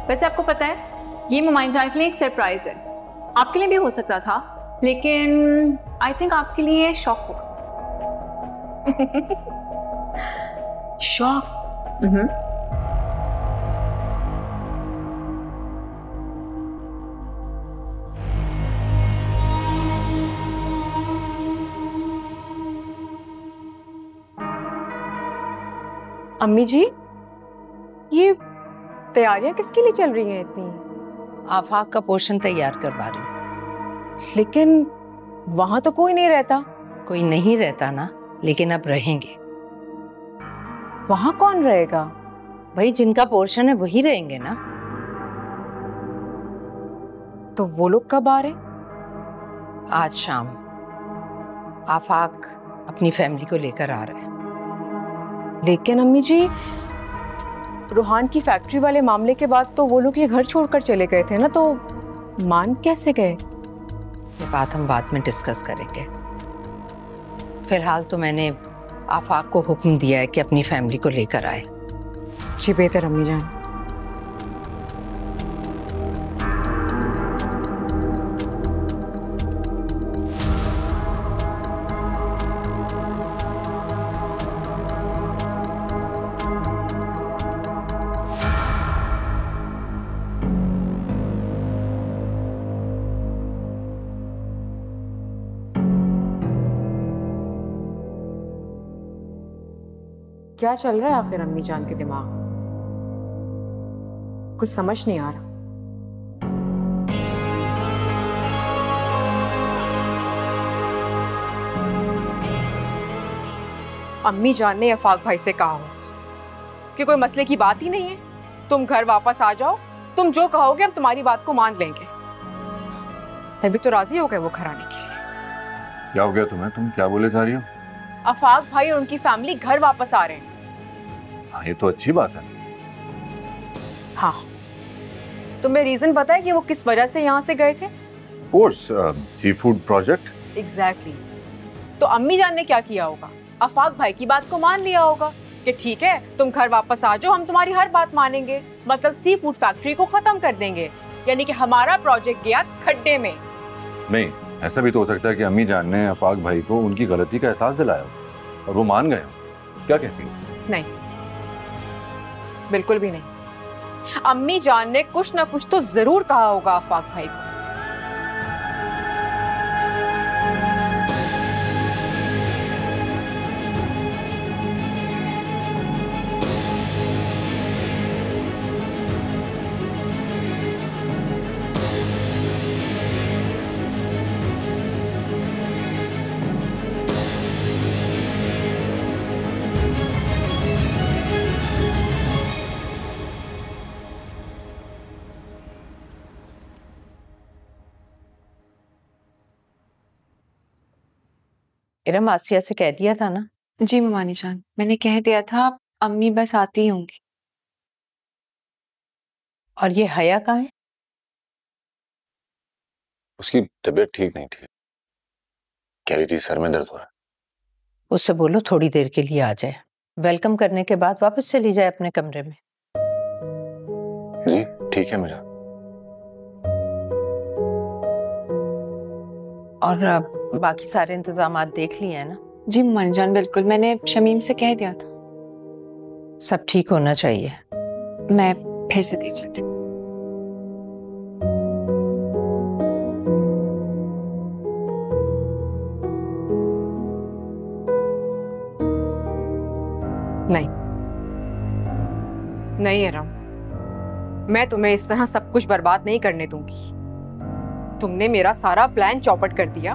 वैसे आपको पता है ये मोमाइन जान के लिए एक सरप्राइज है, आपके लिए भी हो सकता था, लेकिन आई थिंक आपके लिए शॉक होगा। शॉक। अम्मी जी, ये तैयारियां किसके लिए चल रही हैं इतनी? आफाक का पोर्शन तैयार करवा रही हूँ। लेकिन वहां तो कोई नहीं रहता। कोई नहीं रहता ना, लेकिन अब रहेंगे। वहां कौन रहेगा? भाई जिनका पोर्शन है वही रहेंगे ना। तो वो लोग कब आ रहे? आज शाम आफाक अपनी फैमिली को लेकर आ रहा है। लेकिन अम्मी जी, रूहान की फैक्ट्री वाले मामले के बाद तो वो लोग ये घर छोड़कर चले गए थे ना, तो मान कैसे गए? ये बात हम बाद में डिस्कस करेंगे। फिलहाल तो मैंने आफाक को हुक्म दिया है कि अपनी फैमिली को लेकर आए। जी बेहतर अम्मी जान। क्या चल रहा है आखिर अम्मी जान के दिमाग में? कुछ समझ नहीं आ रहा। अम्मी जान ने आफाक भाई से कहा हो कि कोई मसले की बात ही नहीं है, तुम घर वापस आ जाओ, तुम जो कहोगे हम तुम्हारी बात को मान लेंगे। तभी तो राजी हो गए वो घर आने के लिए। क्या हो गया तुम्हें? तुम क्या बोले जा रही हो? आफाक भाई और उनकी फैमिली घर वापस आ रहे हैं। हाँ, ये तो अच्छी बात है। हाँ, तुम्हें रीजन पता है कि वो किस वजह से यहाँ से गए थे? Course sea food project. Exactly. तो अम्मी जान ने क्या किया होगा? आफाक भाई की बात को मान लिया होगा कि ठीक है तुम घर वापस आ जाओ, हम तुम्हारी हर बात मानेंगे, मतलब सी फूड फैक्ट्री को खत्म कर देंगे, यानी कि हमारा प्रोजेक्ट गया खड्डे में। नहीं, ऐसा भी तो हो सकता है कि अम्मी जान ने आफाक भाई को उनकी गलती का एहसास दिलाया हो और वो मान गए हो। क्या कहती हो? नहीं, बिल्कुल भी नहीं। अम्मी जान ने कुछ ना कुछ तो जरूर कहा होगा आफाक भाई को। इरम, आसिया से कह दिया था ना? जी ममानी जान, मैंने कह दिया था, अम्मी बस आती ही होंगी। और ये हया कहाँ है? उसकी तबीयत ठीक नहीं थी, कह रही थी सर में दर्द हो रहा है। उससे बोलो थोड़ी देर के लिए आ जाए, वेलकम करने के बाद वापस चली जाए अपने कमरे में। जी ठीक है मुझे। और बाकी सारे इंतजामात देख लिए हैं ना? जी ममानी जान बिल्कुल, मैंने शमीम से कह दिया था। सब ठीक होना चाहिए। मैं फिर से देख लेती हूँ। नहीं नहीं इरम, मैं तुम्हें इस तरह सब कुछ बर्बाद नहीं करने दूंगी। तुमने मेरा सारा प्लान चौपट कर दिया,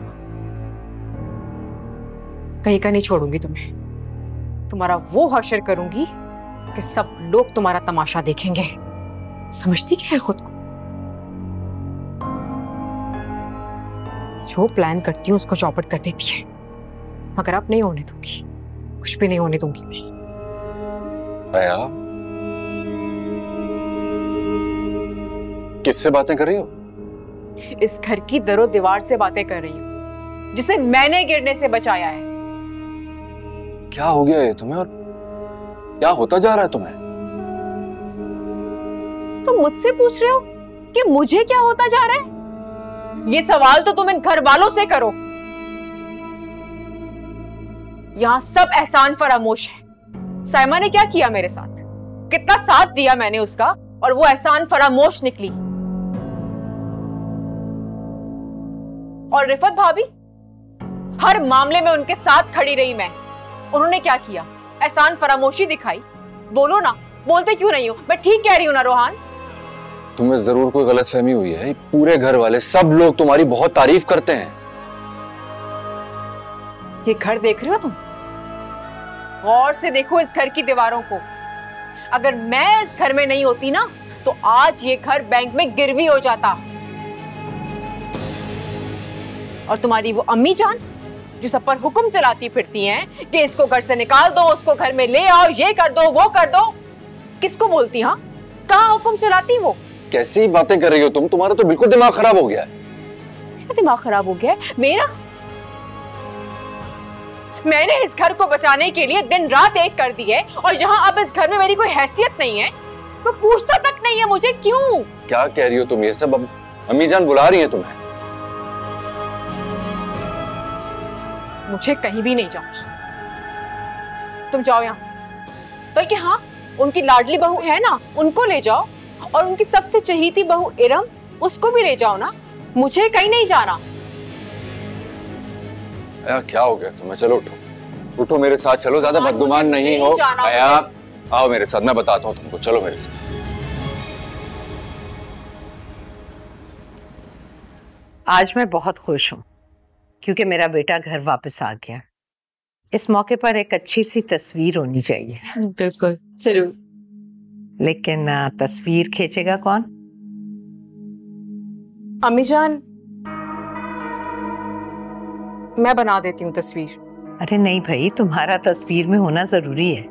कहीं का नहीं छोड़ूंगी तुम्हें। तुम्हारा वो हशर करूंगी कि सब लोग तुम्हारा तमाशा देखेंगे। समझती क्या है खुद को? जो प्लान करती हूँ उसको चौपट कर देती है, मगर अब नहीं होने दूंगी, कुछ भी नहीं होने दूंगी मैं। भैया, किससे बातें कर रही हो? इस घर की दरो दीवार से बातें कर रही हूँ, जिसे मैंने गिरने से बचाया है। क्या हो गया है तुम्हें और क्या होता जा रहा है तुम्हें? तुम मुझसे पूछ रहे हो कि मुझे क्या होता जा रहा है? ये सवाल तो तुम इन घर वालों से करो। यहां सब एहसान फरामोश है। साइमा ने क्या किया मेरे साथ, कितना साथ दिया मैंने उसका, और वो एहसान फरामोश निकली। और रिफत भाभी, हर मामले में उनके साथ खड़ी रही मैं। उन्होंने क्या किया? एहसान फरामोशी दिखाई। बोलो ना, बोलते क्यों नहीं हो? मैं ठीक कह रही हूं ना रोहान? तुम्हें जरूर कोई गलतफहमी हुई है। पूरे घर वाले सब लोग तुम्हारी बहुत तारीफ करते हैं। ये घर देख रहे हो तुम? गौर से देखो इस घर की दीवारों को। अगर मैं इस घर में नहीं होती ना, तो आज ये घर बैंक में गिरवी हो जाता। और तुम्हारी वो अम्मी जान जो सब पर हुक्म चलाती फिरती हैं कि इसको घर से निकाल दो, उसको घर में ले आओ, ये कर दो, वो कर दो, किसको बोलती? हाँ, कहाँ हुक्म चलाती वो? कैसी बातें कर रही हो तुम? तुम्हारा तो बिल्कुल दिमाग खराब हो गया है। दिमाग खराब हो गया है मेरा? मैंने इस घर को बचाने के लिए दिन रात एक कर दी है, और जहां अब इस घर में मेरी कोई हैसियत नहीं है, तो पूछता तक नहीं है मुझे क्यों? क्या कह रही हो तुम ये सब? अब अम्मी जान बुला रही हैं तुम्हें। मुझे कहीं भी नहीं जाना। तुम जाओ यहां से। बल्कि हाँ, उनकी लाडली बहू है ना, उनको ले जाओ, और उनकी सबसे चहीती बहू इरम, उसको भी ले जाओ ना। मुझे कहीं नहीं जाना। आया, क्या हो गया तुम्हें? चलो उठो, उठो मेरे साथ चलो। ज्यादा बदगुमान नहीं हो। आया, आओ मेरे साथ, मैं बताता हूँ तुमको। चलो मेरे साथ। आज मैं बहुत खुश हूँ क्योंकि मेरा बेटा घर वापस आ गया। इस मौके पर एक अच्छी सी तस्वीर होनी चाहिए। बिल्कुल, जरूर। लेकिन तस्वीर खींचेगा कौन? अम्मी जान, मैं बना देती हूँ तस्वीर। अरे नहीं भाई, तुम्हारा तस्वीर में होना जरूरी है।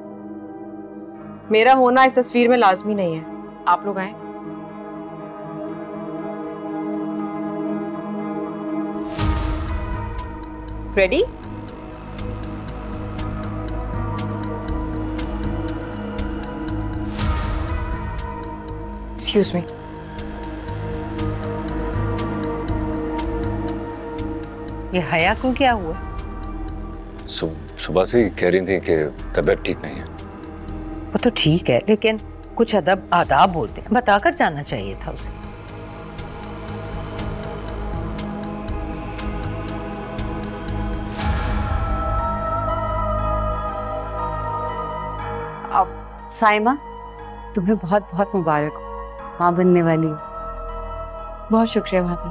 मेरा होना इस तस्वीर में लाजमी नहीं है। आप लोग आए। रेडी? Excuse me. ये हया को क्या हुआ? सुबह से कह रही थी कि तबीयत ठीक नहीं है। वो तो ठीक है, लेकिन कुछ अदब आदाब होते हैं, बताकर जाना चाहिए था उसे। साइमा, तुम्हें बहुत बहुत मुबारक हो, माँ बनने वाली हो। बहुत शुक्रिया भाभी।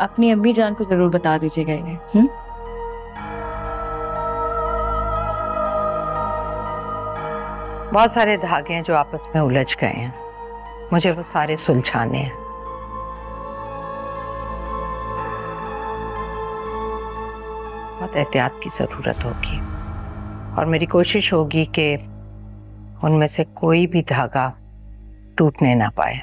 अपनी अम्मी जान को जरूर बता दीजिएगा इन्हें। बहुत सारे धागे हैं जो आपस में उलझ गए हैं, मुझे वो सारे सुलझाने हैं। बहुत एहतियात की जरूरत होगी, और मेरी कोशिश होगी कि उनमें से कोई भी धागा टूटने ना पाए।